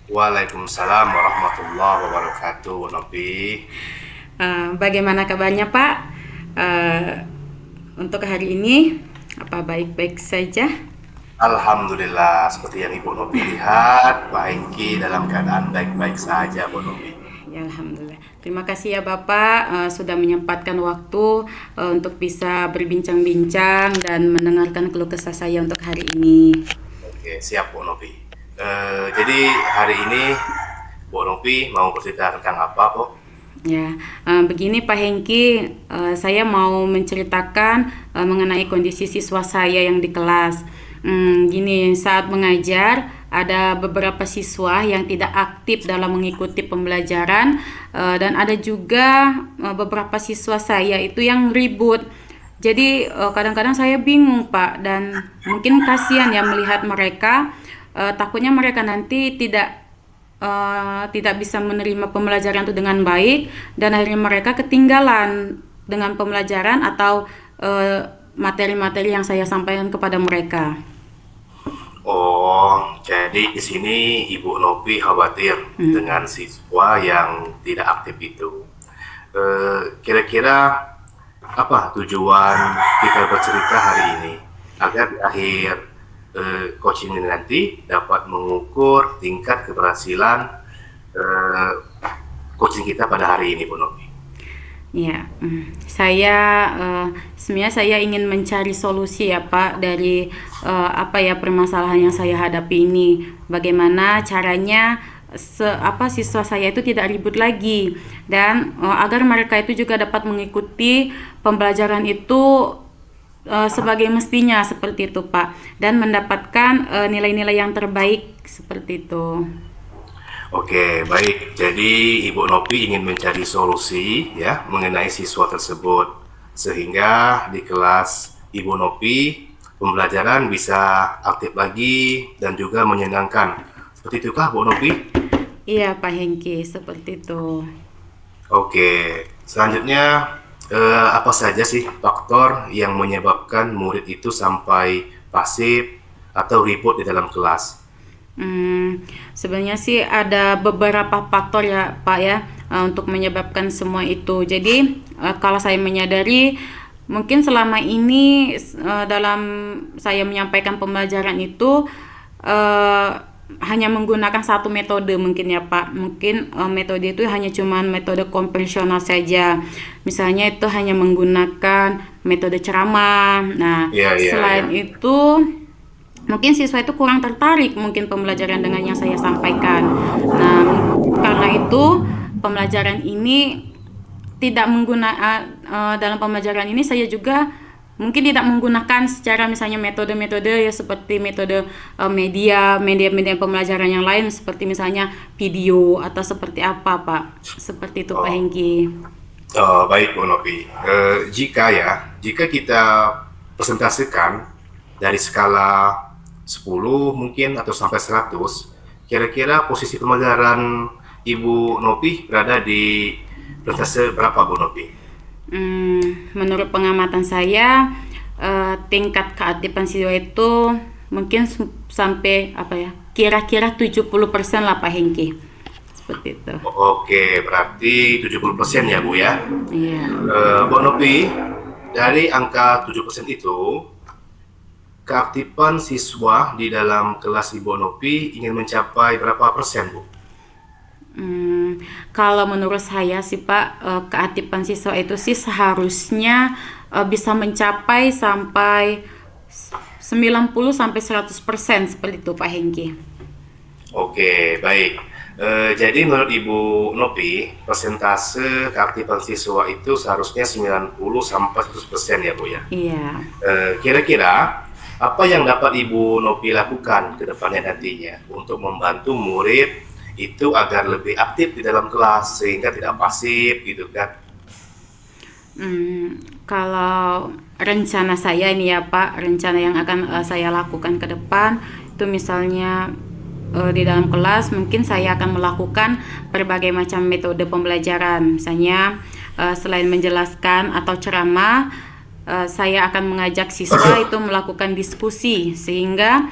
Waalaikumsalam warahmatullahi wabarakatuh, Nopi. Bagaimana kabarnya Pak? Eh, untuk hari ini, apa baik-baik saja? Alhamdulillah, seperti yang Ibu Nopi lihat, Pak Hengki dalam keadaan baik-baik saja, Bu Nopi. Ya, Alhamdulillah. Terima kasih ya Bapak sudah menyempatkan waktu untuk bisa berbincang-bincang dan mendengarkan keluh kesah saya untuk hari ini. Oke, siap Bu Nopi. Jadi hari ini Bu Nopi mau bercerita tentang apa, Bu? Ya, begini Pak Hengki, saya mau menceritakan mengenai kondisi siswa saya yang di kelas. Gini, saat mengajar ada beberapa siswa yang tidak aktif dalam mengikuti pembelajaran, dan ada juga beberapa siswa saya itu yang ribut. Jadi kadang-kadang saya bingung Pak, dan mungkin kasihan ya melihat mereka. Takutnya mereka nanti tidak bisa menerima pembelajaran itu dengan baik, dan akhirnya mereka ketinggalan dengan pembelajaran atau materi-materi yang saya sampaikan kepada mereka. Oh, jadi di sini Ibu Nopi khawatir dengan siswa yang tidak aktif itu. Kira-kira apa tujuan kita bercerita hari ini agar di akhir coaching ini nanti dapat mengukur tingkat keberhasilan eh, coaching kita pada hari ini, Bu Novi. Ya, saya sebenarnya saya ingin mencari solusi ya Pak dari apa ya permasalahan yang saya hadapi ini. Bagaimana caranya siswa saya itu tidak ribut lagi, dan agar mereka itu juga dapat mengikuti pembelajaran itu sebagai mestinya seperti itu Pak, dan mendapatkan nilai-nilai yang terbaik seperti itu. Oke, baik. Jadi Ibu Novi ingin mencari solusi ya mengenai siswa tersebut sehingga di kelas Ibu Novi pembelajaran bisa aktif lagi dan juga menyenangkan. Seperti itukah Bu Novi? Iya Pak Hengki, seperti itu. Oke, selanjutnya apa saja sih faktor yang menyebabkan murid itu sampai pasif atau ribut di dalam kelas? Sebenarnya sih ada beberapa faktor ya Pak ya, untuk menyebabkan semua itu. Jadi kalau saya menyadari mungkin selama ini dalam saya menyampaikan pembelajaran itu eh, hanya menggunakan satu metode mungkin ya Pak. Mungkin metode itu hanya cuman metode konvensional saja. Misalnya itu hanya menggunakan metode ceramah. Nah, Iya, iya, iya. selain itu mungkin siswa itu kurang tertarik mungkin pembelajaran dengan yang saya sampaikan. Nah, karena itu pembelajaran ini tidak menggunakan dalam pembelajaran ini saya juga mungkin tidak menggunakan secara misalnya metode-metode ya seperti metode media pembelajaran yang lain seperti misalnya video atau seperti apa Pak. Seperti itu Pak Oh, Hengki. baik Bu Novi. Jika kita presentasikan dari skala 10 mungkin atau sampai 100, kira-kira posisi pembelajaran Ibu Novi berada di persentase berapa Bu Novi? Menurut pengamatan saya tingkat keaktifan siswa itu mungkin sampai apa ya kira-kira 70% lah Pak Hengki, seperti itu. Oke, berarti 70% ya Bu ya. Iya. Bu Novi, dari angka 7% itu, keaktifan siswa di dalam kelas Ibu Novi ingin mencapai berapa persen Bu? Kalau menurut saya sih Pak, keaktifan siswa itu sih seharusnya bisa mencapai sampai 90 sampai 100% seperti itu Pak Hengki. Oke, baik. Jadi menurut Ibu Novi, persentase keaktifan siswa itu seharusnya 90 sampai 100% ya Bu ya. Iya. Kira-kira apa yang dapat Ibu Novi lakukan ke depannya nantinya untuk membantu murid itu agar lebih aktif di dalam kelas sehingga tidak pasif gitu kan? Kalau rencana saya ini ya Pak, rencana yang akan saya lakukan ke depan itu misalnya di dalam kelas mungkin saya akan melakukan berbagai macam metode pembelajaran. Misalnya selain menjelaskan atau ceramah, saya akan mengajak siswa itu melakukan diskusi sehingga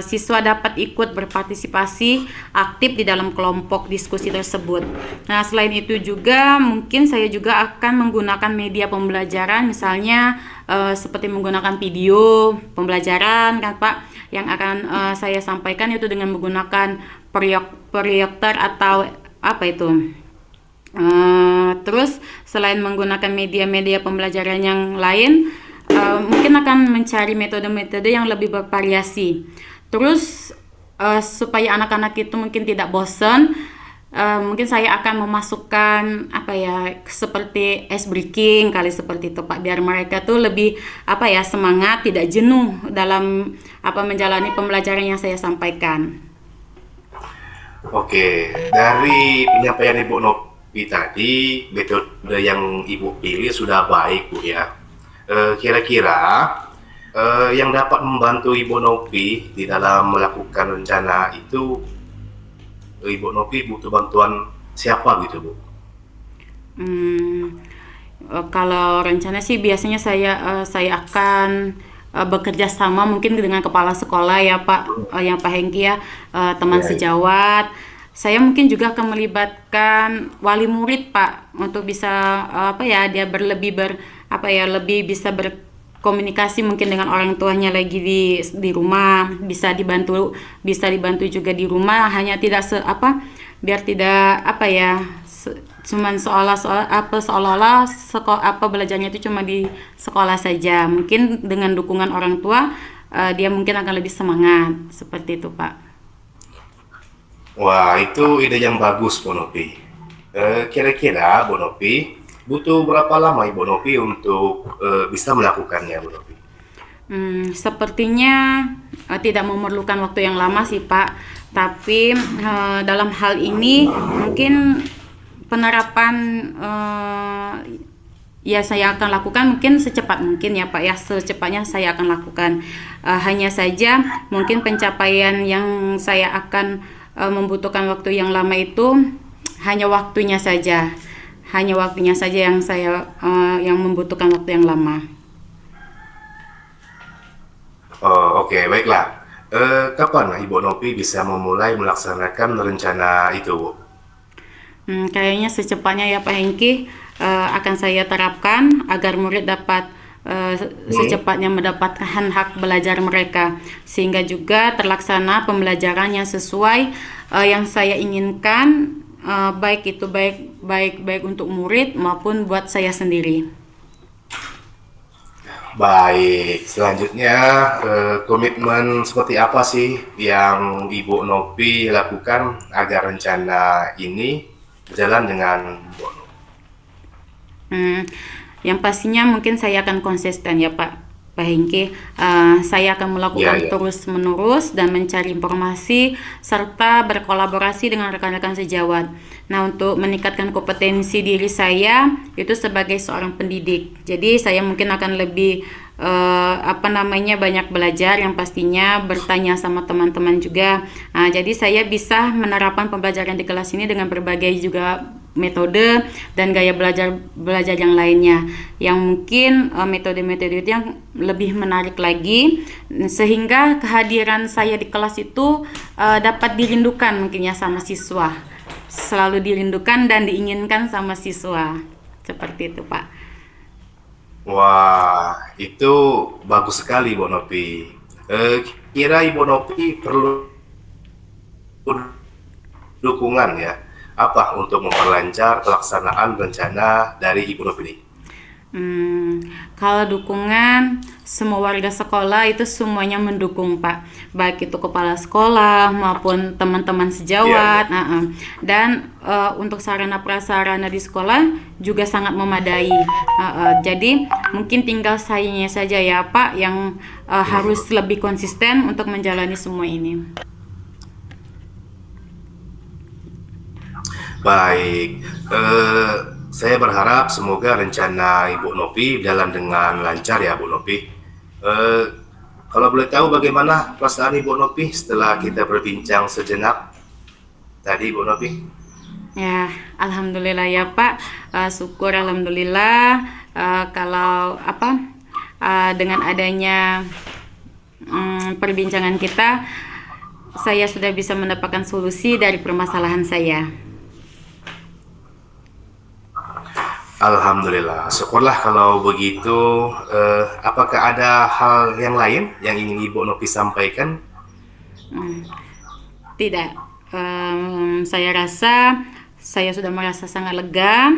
siswa dapat ikut berpartisipasi aktif di dalam kelompok diskusi tersebut. Nah, selain itu juga mungkin saya juga akan menggunakan media pembelajaran, misalnya seperti menggunakan video pembelajaran kan Pak, yang akan saya sampaikan itu dengan menggunakan proyektor atau apa itu. Terus selain menggunakan media-media pembelajaran yang lain, mungkin akan mencari metode-metode yang lebih bervariasi. Terus supaya anak-anak itu mungkin tidak bosan, mungkin saya akan memasukkan apa ya, seperti ice breaking kali seperti itu Pak, biar mereka tuh lebih apa ya, semangat, tidak jenuh dalam menjalani pembelajaran yang saya sampaikan. Oke, dari penyampaian Ibu Nopi tadi, metode yang Ibu pilih sudah baik, Bu ya. Kira-kira yang dapat membantu Ibu Nopi di dalam melakukan rencana itu, Ibu Nopi butuh bantuan siapa gitu, Bu? Hmm, Kalau rencana sih biasanya saya akan bekerja sama mungkin dengan kepala sekolah ya Pak, yang Pak Hengki ya, teman Ya, ya. sejawat. Saya mungkin juga akan melibatkan wali murid Pak, untuk bisa dia lebih bisa berkomunikasi mungkin dengan orang tuanya lagi di rumah, bisa dibantu juga di rumah, hanya tidak biar tidak cuman seolah-olah belajarnya itu cuma di sekolah saja. Mungkin dengan dukungan orang tua, dia mungkin akan lebih semangat seperti itu Pak. Wah, itu ide yang bagus, Bu Nopi. Kira-kira Bu Nopi butuh berapa lama Ibu Nopi untuk bisa melakukannya, Bu Nopi? Sepertinya tidak memerlukan waktu yang lama sih Pak, tapi dalam hal ini mungkin penerapan, ya saya akan lakukan mungkin secepat mungkin ya Pak ya, secepatnya saya akan lakukan. Hanya saja mungkin pencapaian yang saya akan membutuhkan waktu yang lama itu hanya waktunya saja yang membutuhkan waktu yang lama. Oh, oke, baiklah. Kapan Ibu Nopi bisa memulai melaksanakan rencana itu, Bu? Kayaknya secepatnya ya Pak Hengki, akan saya terapkan agar murid dapat secepatnya mendapatkan hak belajar mereka, sehingga juga terlaksana pembelajaran yang sesuai yang saya inginkan, baik itu baik untuk murid maupun buat saya sendiri. Baik, selanjutnya komitmen seperti apa sih yang Ibu Nopi lakukan agar rencana ini berjalan dengan mulus? Hmm, yang pastinya mungkin saya akan konsisten ya Pak Hengki. Saya akan Ya, melakukan ya. terus-menerus dan mencari informasi serta berkolaborasi dengan rekan-rekan sejawat. Nah, untuk meningkatkan kompetensi diri saya itu sebagai seorang pendidik. Jadi saya mungkin akan lebih banyak belajar, yang pastinya bertanya sama teman-teman juga. Jadi saya bisa menerapkan pembelajaran di kelas ini dengan berbagai juga metode dan gaya belajar yang lainnya, yang mungkin metode-metode itu yang lebih menarik lagi, sehingga kehadiran saya di kelas itu dapat dirindukan mungkin ya sama siswa, selalu dirindukan dan diinginkan sama siswa, seperti itu Pak. Wah, itu bagus sekali, Bu Nopi. Kira Ibu Nopi perlu dukungan ya, apa untuk memperlancar pelaksanaan rencana dari Ibu Nopi ini? Kalau dukungan, semua warga sekolah itu semuanya mendukung Pak, baik itu kepala sekolah maupun teman-teman Iya, iya. sejawat. Dan untuk sarana prasarana di sekolah juga sangat memadai. Jadi mungkin tinggal sayanya saja ya Pak yang harus lebih konsisten untuk menjalani semua ini. Baik, saya berharap semoga rencana Ibu Nopi jalan dengan lancar ya, Bu Nopi. Eh, Kalau boleh tahu bagaimana perasaan Ibu Nopi setelah kita berbincang sejenak tadi, Bu Nopi? Ya, alhamdulillah ya Pak. Syukur alhamdulillah, kalau dengan adanya perbincangan kita, saya sudah bisa mendapatkan solusi dari permasalahan saya. Alhamdulillah, syukurlah kalau begitu. Apakah ada hal yang lain yang ingin Ibu Nopi sampaikan? Tidak, saya rasa saya sudah merasa sangat lega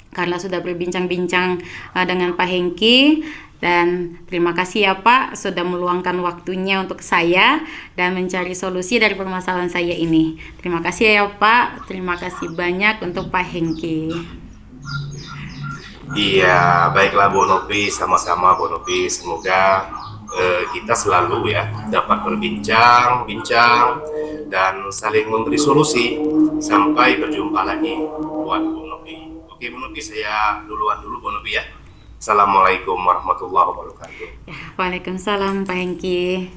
karena sudah berbincang-bincang dengan Pak Hengki, dan terima kasih ya Pak sudah meluangkan waktunya untuk saya dan mencari solusi dari permasalahan saya ini. Terima kasih ya Pak, terima kasih banyak untuk Pak Hengki. Iya, baiklah Bu Nopi, sama-sama Bu Nopi. Semoga kita selalu ya dapat berbincang-bincang dan saling memberi solusi. Sampai berjumpa lagi buat Bu Nopi. Oke Bu Nopi, saya duluan dulu Bu Nopi ya. Assalamualaikum warahmatullahi wabarakatuh. Ya, Waalaikumsalam Pak Hengki.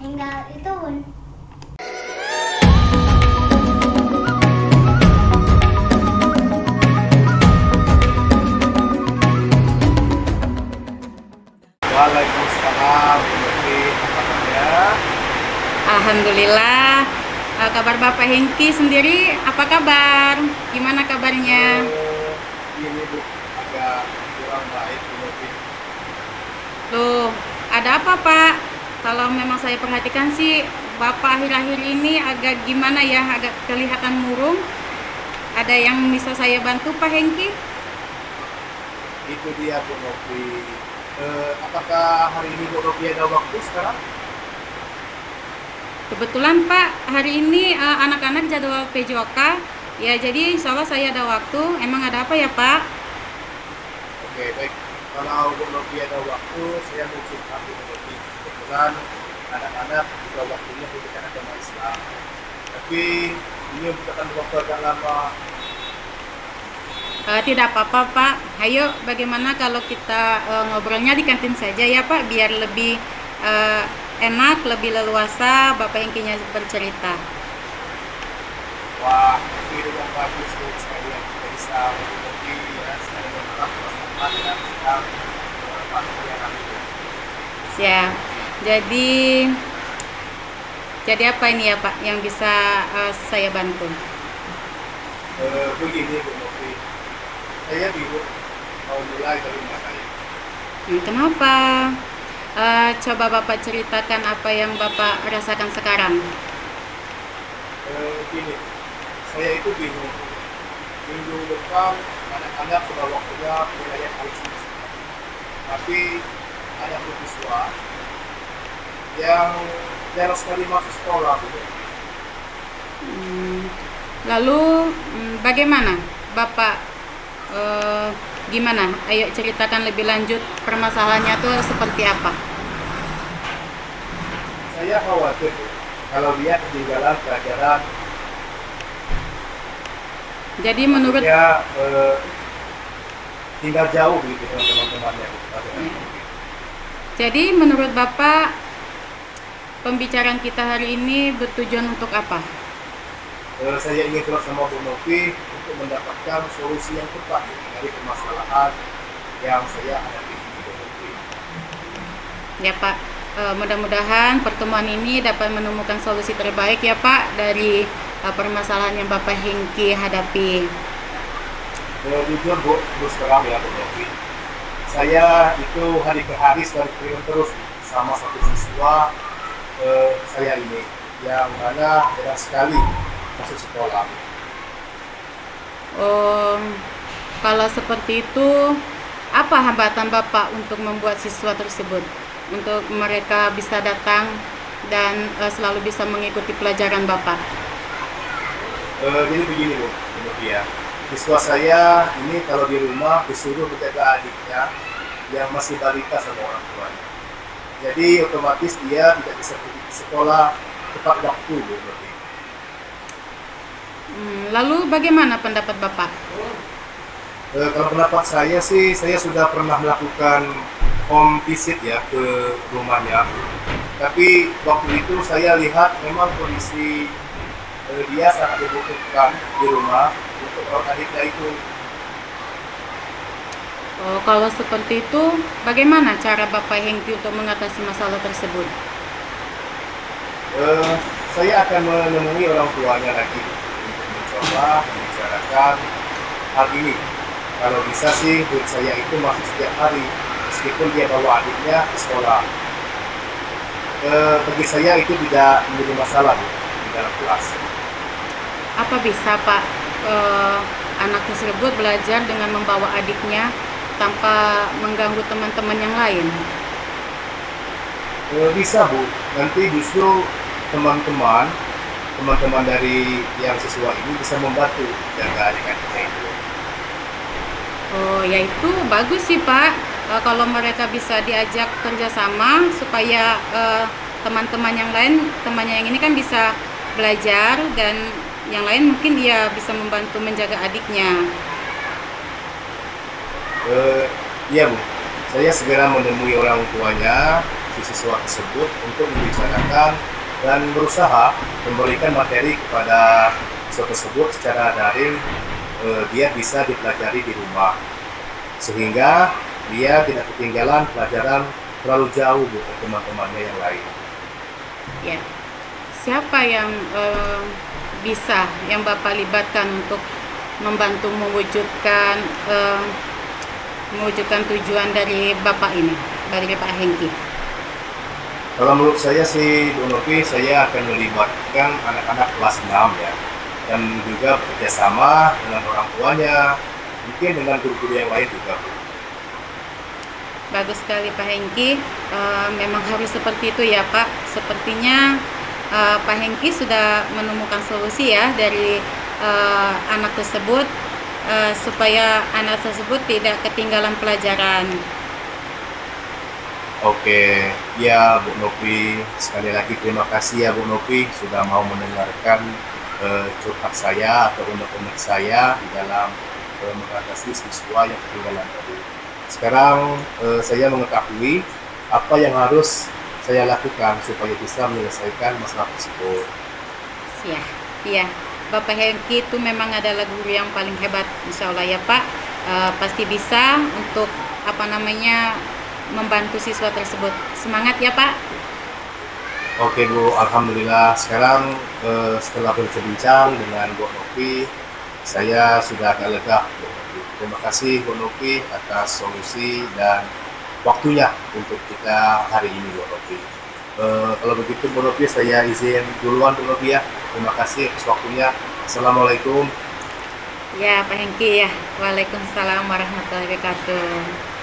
Tinggal itu Bun. Waalaikumsalam Bu Nopi, apa kabar? Alhamdulillah. Kabar Bapak Hengki sendiri apa kabar? Gimana kabarnya? Ini Bu, agak kurang baik Bu Nopi. Loh, ada apa Pak? Kalau memang saya perhatikan sih Bapak akhir-akhir ini agak gimana ya, agak kelihatan murung. Ada yang bisa saya bantu Pak Hengki? Itu dia Bu Nopi. Apakah hari ini Bu Nopi ada waktu sekarang? Kebetulan Pak, hari ini anak-anak jadwal PJOK. Ya, jadi insya Allah saya ada waktu. Emang ada apa ya Pak? Oke, baik. Kalau Bu Nopi ada waktu, saya mau cerita Bu Nopi. Kebetulan anak-anak juga waktunya berikan agama Islam. Tapi ini bukan waktu agak lama. Tidak apa-apa Pak. Ayo, bagaimana kalau kita ngobrolnya di kantin saja ya Pak, biar lebih enak, lebih leluasa Bapak Hengkinya bercerita. Wah, itu yang bagus Bu, sekalian kita bisa berbagi ya, sekalian mengenal permasalahan yang sedang pasti yang ada. Siap. Jadi apa ini ya Pak yang bisa saya bantu? Begini Bu Nopi, saya bingung mau mulai dari mana ya. Kenapa? Coba Bapak ceritakan apa yang Bapak rasakan sekarang. Gini, saya itu bingung. Minggu depan anak-anak sudah waktunya wilayah Palestina. Tapi ada mahasiswa yang jarang sekali masuk sekolah. Lalu bagaimana Bapak? Gimana? Ayo ceritakan lebih lanjut permasalahannya tuh seperti apa? Saya khawatir kalau dia ketinggalan pelajaran. Jadi menurut Maksudnya, tinggal jauh gitu dengan teman-temannya. Jadi menurut Bapak pembicaraan kita hari ini bertujuan untuk apa? Saya ingin terus sama Bu Nopi untuk mendapatkan solusi yang tepat dari permasalahan yang saya hadapi di Bu Nopi. Ya Pak, mudah-mudahan pertemuan ini dapat menemukan solusi terbaik ya Pak dari permasalahan yang Bapak Hengki hadapi. Jujur Bu, terus terang ya Bu Nopi, saya itu hari ke hari selalu terus sama satu siswa saya ini yang mana jarang sekali masuk sekolah. Kalau seperti itu, apa hambatan Bapak untuk membuat siswa tersebut, untuk mereka bisa datang dan selalu bisa mengikuti pelajaran Bapak? Jadi begini Bu Nopi ya, siswa saya ini kalau di rumah disuruh menjaga adiknya yang masih balita sama orang tuanya. Jadi otomatis dia tidak bisa pergi ke sekolah tepat waktu Bu Nopi. Lalu bagaimana pendapat Bapak? Kalau pendapat saya sih, saya sudah pernah melakukan home visit ya ke rumahnya. Tapi waktu itu saya lihat memang kondisi dia sangat dibutuhkan di rumah untuk orang adiknya itu. Oh, kalau seperti itu, bagaimana cara Bapak Hengki untuk mengatasi masalah tersebut? Eh, saya akan menemui orang tuanya lagi untuk mencoba membicarakan hal ini. Kalau bisa sih murid saya itu masuk setiap hari, meskipun dia bawa adiknya ke sekolah. Bagi saya itu tidak menjadi masalah Bu, di dalam kelas. Apa bisa Pak eh, anak tersebut belajar dengan membawa adiknya tanpa mengganggu teman-teman yang lain? Bisa Bu, nanti justru teman-teman teman-teman dari yang siswa ini bisa membantu jaga adik-adiknya itu. Oh, ya itu bagus sih Pak. Kalau mereka bisa diajak kerjasama supaya teman-teman yang lain, temannya yang ini kan bisa belajar dan yang lain mungkin dia bisa membantu menjaga adiknya. Eh, iya Bu, saya segera menemui orang tuanya si siswa tersebut untuk membicarakan dan berusaha memberikan materi kepada siswa tersebut secara daring, biar bisa dipelajari di rumah sehingga dia tidak ketinggalan pelajaran terlalu jauh Bu ke teman-temannya yang lain. Ya, siapa yang bisa yang Bapak libatkan untuk membantu eh, mewujudkan tujuan dari Bapak ini, dari Pak Hengki? Kalau menurut saya sih Bu Novi, saya akan melibatkan anak-anak kelas 6 ya, dan juga bekerjasama dengan orang tuanya, mungkin dengan guru-guru yang lain juga Bu. Bagus sekali Pak Hengki. Memang harus seperti itu ya Pak. Sepertinya Pak Hengki sudah menemukan solusi ya dari anak tersebut, supaya anak tersebut tidak ketinggalan pelajaran. Oke, ya Bu Novi, sekali lagi terima kasih ya Bu Novi sudah mau mendengarkan curhat saya atau unek-unek saya di dalam mengatasi siswa yang ketinggalan tadi. Sekarang saya mengetahui apa yang harus saya lakukan supaya bisa menyelesaikan masalah tersebut. Ya, iya. Bapak Hengki itu memang adalah guru yang paling hebat, insya Allah ya Pak. Pasti bisa untuk apa namanya membantu siswa tersebut. Semangat ya Pak. Oke Bu, Alhamdulillah sekarang setelah berbincang dengan Bu Novi, saya sudah agak lega Bu Novi. Terima kasih Bu Novi atas solusi dan waktunya untuk kita hari ini Bu Novi. Kalau begitu Bu Novi, saya izin duluan Bu Novi ya. Terima kasih atas waktunya. Assalamualaikum. Ya Pak Hengki ya. Waalaikumsalam warahmatullahi wabarakatuh.